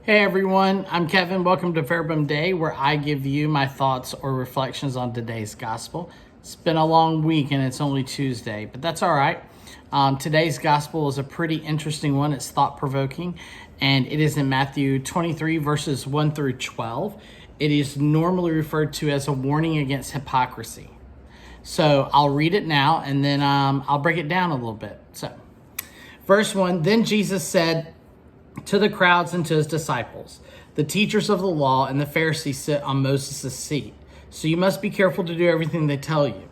Hey everyone, I'm Kevin. Welcome to Verbum Day, where I give you my thoughts or reflections on today's gospel. It's been a long week and it's only Tuesday, but that's all right. Today's gospel is a pretty interesting one. It's thought-provoking, and it is in Matthew 23, verses 1 through 12. It is normally referred to as a warning against hypocrisy. So I'll read it now, and then I'll break it down a little bit. So, verse 1, Then Jesus said to the crowds and to his disciples, "The teachers of the law and the Pharisees sit on Moses' seat. So you must be careful to do everything they tell you.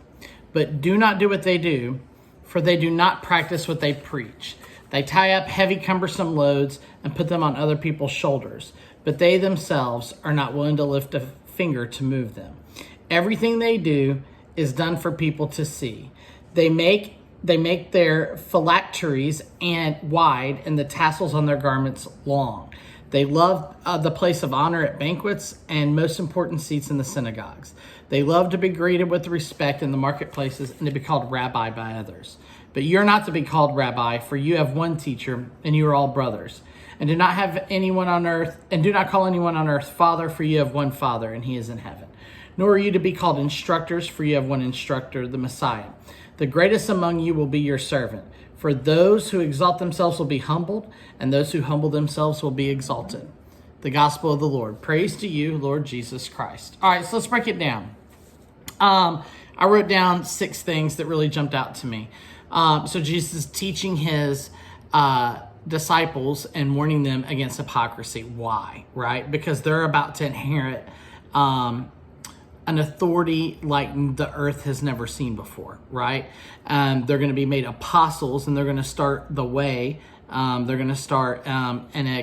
But do not do what they do, for they do not practice what they preach. They tie up heavy, cumbersome loads and put them on other people's shoulders, but they themselves are not willing to lift a finger to move them. Everything they do is done for people to see. They make their phylacteries wide and the tassels on their garments long. They love the place of honor at banquets and most important seats in the synagogues. They love to be greeted with respect in the marketplaces and to be called rabbi by others. But you're not to be called rabbi, for you have one teacher and you are all brothers. And do not call anyone on earth father, for you have one Father and he is in heaven. Nor are you to be called instructors, for you have one instructor, the Messiah. The greatest among you will be your servant. For those who exalt themselves will be humbled, and those who humble themselves will be exalted." The gospel of the Lord. Praise to you, Lord Jesus Christ. All right, so let's break it down. I wrote down 6 things that really jumped out to me. So Jesus is teaching his disciples and warning them against hypocrisy. Why? Right? Because they're about to inherit an authority like the earth has never seen before, right? They're going to be made apostles, and they're going to start the way. They're going to start an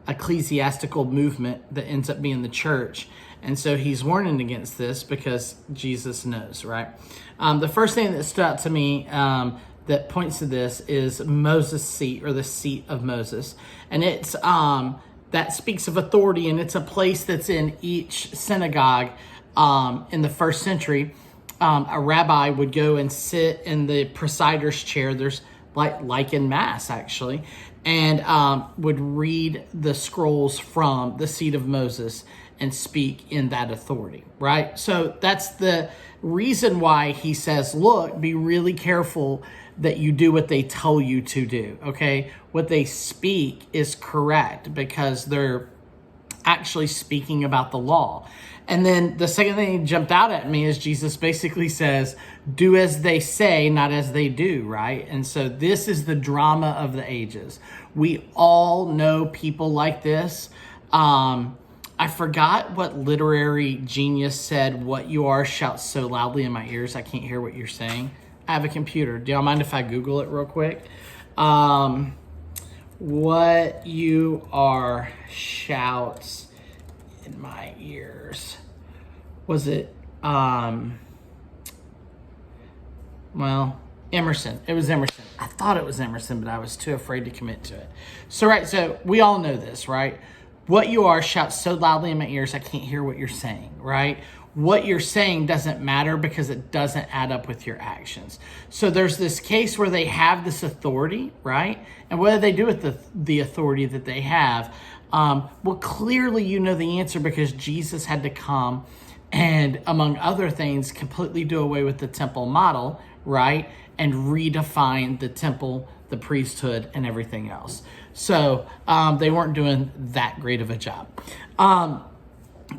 ecclesiastical movement that ends up being the church. And so he's warning against this because Jesus knows, right? The first thing that stood out to me that points to this is Moses' seat, or the seat of Moses. And it's that speaks of authority, and it's a place that's in each synagogue. In the first century, a rabbi would go and sit in the presider's chair. There's like in Mass, actually, and would read the scrolls from the seat of Moses and speak in that authority, right? So that's the reason why he says, look, be really careful that you do what they tell you to do, okay? What they speak is correct because they're actually speaking about the law. And then the second thing that jumped out at me is Jesus basically says, do as they say, not as they do, right? And so this is the drama of the ages. We all know people like this. I forgot what literary genius said, "What you are shouts so loudly in my ears, I can't hear what you're saying." I have a computer. Do y'all mind if I Google it real quick? What you are shouts in my ears. Was it, Emerson. It was Emerson. I thought it was Emerson, but I was too afraid to commit to it. So we all know this, right? What you are shouts so loudly in my ears, I can't hear what you're saying, right? What you're saying doesn't matter because it doesn't add up with your actions. So there's this case where they have this authority, right? And what do they do with the authority that they have? Well, clearly you know the answer because Jesus had to come and, among other things, completely do away with the temple model, right? And redefine the temple, the priesthood, and everything else. So they weren't doing that great of a job.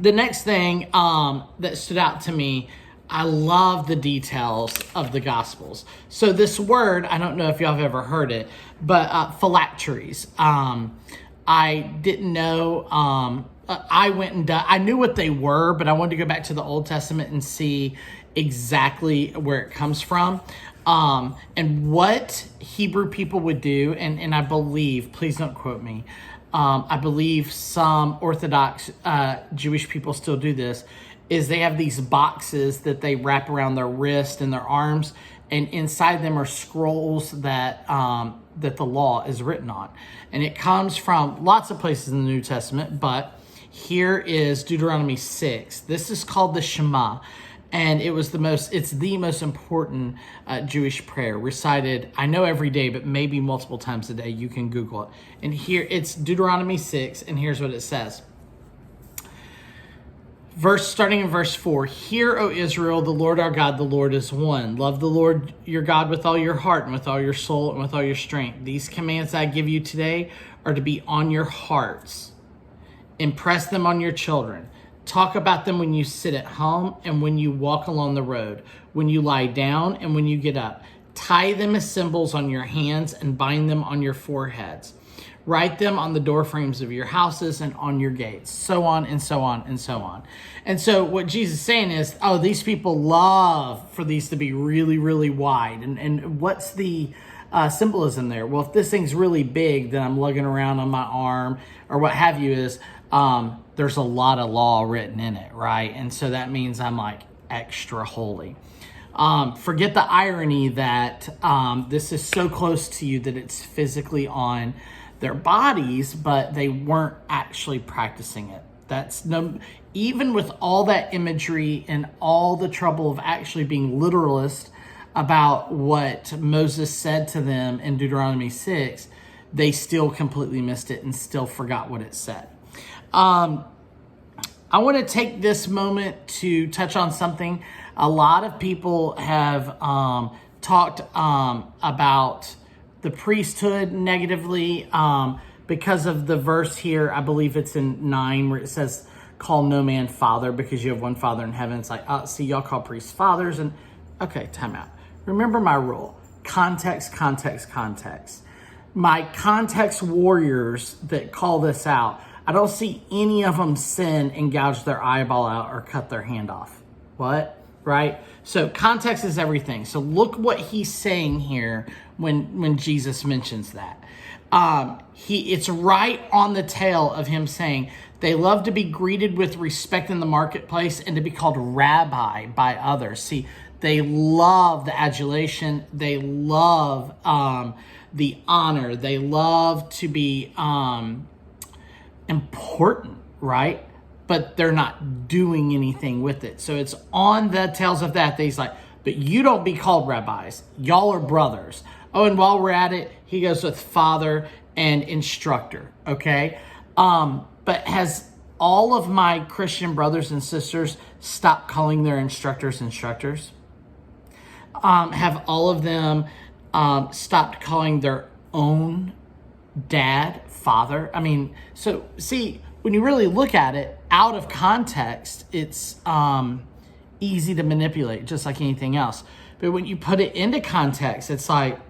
The next thing that stood out to me, I love the details of the Gospels. So this word, I don't know if y'all have ever heard it, but phylacteries. I didn't know. I knew what they were, but I wanted to go back to the Old Testament and see exactly where it comes from. And what Hebrew people would do, and I believe, please don't quote me, I believe some Orthodox Jewish people still do this, is they have these boxes that they wrap around their wrist and their arms, and inside them are scrolls that the law is written on. And it comes from lots of places in the New Testament, but here is Deuteronomy 6. This is called the Shema. And it's the most important Jewish prayer recited, I know every day, but maybe multiple times a day. You can Google it. And here it's Deuteronomy 6, and here's what it says. Starting in verse 4, Hear, O Israel, the Lord our God, the Lord is one. Love the Lord your God with all your heart and with all your soul and with all your strength. These commands I give you today are to be on your hearts. Impress them on your children. Talk about them when you sit at home and when you walk along the road, when you lie down and when you get up. Tie them as symbols on your hands and bind them on your foreheads. Write them on the door frames of your houses and on your gates, so on and so on and so on. And so what Jesus is saying is, these people love for these to be really, really wide. And what's the symbolism there? Well, if this thing's really big that I'm lugging around on my arm or what have you is, there's a lot of law written in it, right? And so that means I'm like extra holy. Forget the irony that this is so close to you that it's physically on their bodies, but they weren't actually practicing it. Even with all that imagery and all the trouble of actually being literalist about what Moses said to them in Deuteronomy 6, they still completely missed it and still forgot what it said. I want to take this moment to touch on something. A lot of people have talked about the priesthood negatively because of the verse here. I believe it's in 9 where it says, call no man father because you have one father in heaven. It's like, see, y'all call priests fathers. And okay, time out. Remember my rule. Context, context, context. My context warriors that call this out, I don't see any of them sin and gouge their eyeball out or cut their hand off. What? Right? So context is everything. So look what he's saying here when Jesus mentions that. It's right on the tail of him saying they love to be greeted with respect in the marketplace and to be called rabbi by others. See, they love the adulation. They love the honor. They love to be important, right? But they're not doing anything with it. So it's on the tails of that he's like, but you don't be called rabbis. Y'all are brothers. Oh, and while we're at it, he goes with father and instructor, okay? But has all of my Christian brothers and sisters stopped calling their instructors instructors? Have all of them stopped calling their own dad father? I mean, so see, when you really look at it, out of context, it's easy to manipulate, just like anything else. But when you put it into context, it's like,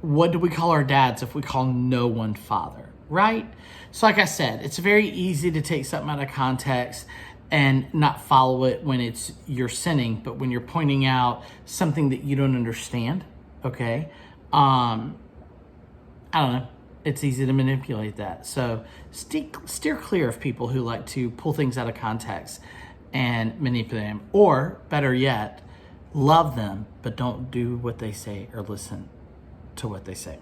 what do we call our dads if we call no one father, right? So like I said, it's very easy to take something out of context and not follow it when you're sinning, but when you're pointing out something that you don't understand, okay? I don't know. It's easy to manipulate that. So steer clear of people who like to pull things out of context and manipulate them. Or better yet, love them, but don't do what they say or listen to what they say.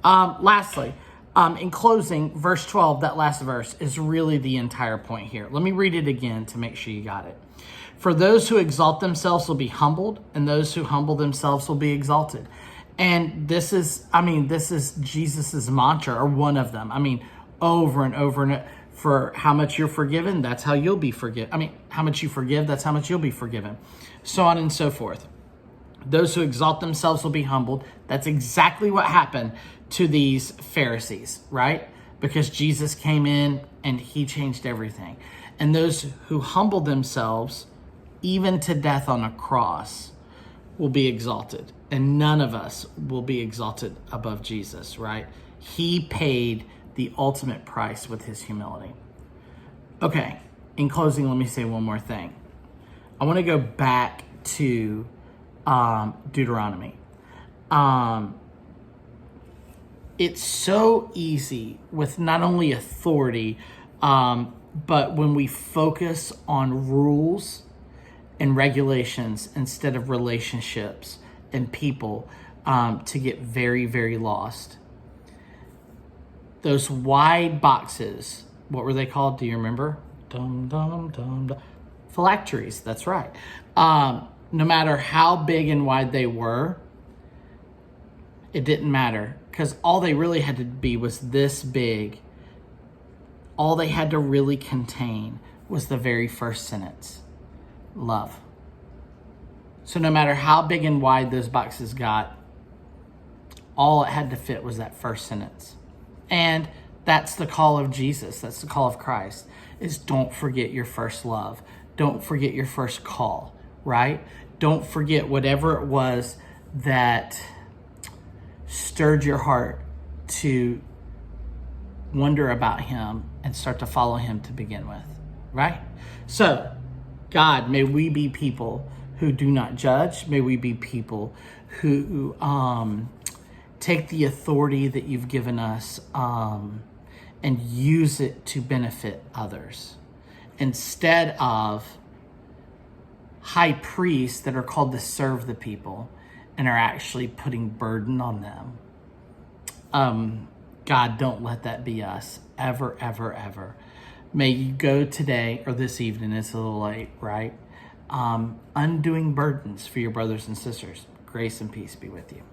Lastly, in closing, verse 12, that last verse, is really the entire point here. Let me read it again to make sure you got it. For those who exalt themselves will be humbled, and those who humble themselves will be exalted. And this is Jesus's mantra, or one of them. I mean, over and over and for how much you're forgiven, that's how you'll be forgiven. I mean, how much you forgive, that's how much you'll be forgiven. So on and so forth. Those who exalt themselves will be humbled. That's exactly what happened to these Pharisees, right? Because Jesus came in and he changed everything. And those who humble themselves, even to death on a cross, will be exalted. And none of us will be exalted above Jesus, right? He paid the ultimate price with his humility. Okay, in closing, let me say one more thing. I want to go back to Deuteronomy. It's so easy with not only authority, but when we focus on rules and regulations instead of relationships and people, to get very, very lost. Those wide boxes, what were they called? Do you remember? Phylacteries, that's right. No matter how big and wide they were, it didn't matter, because all they really had to be was this big. All they had to really contain was the very first sentence: love. So no matter how big and wide those boxes got, all it had to fit was that first sentence. And that's the call of Jesus. That's the call of Christ, is don't forget your first love. Don't forget your first call, right? Don't forget whatever it was that stirred your heart to wonder about him and start to follow him to begin with, right? So, God, may we be people who do not judge. May we be people who take the authority that you've given us and use it to benefit others, instead of high priests that are called to serve the people and are actually putting burden on them. God, don't let that be us ever, ever, ever. May you go today, or this evening, it's a little late, right? Undoing burdens for your brothers and sisters. Grace and peace be with you.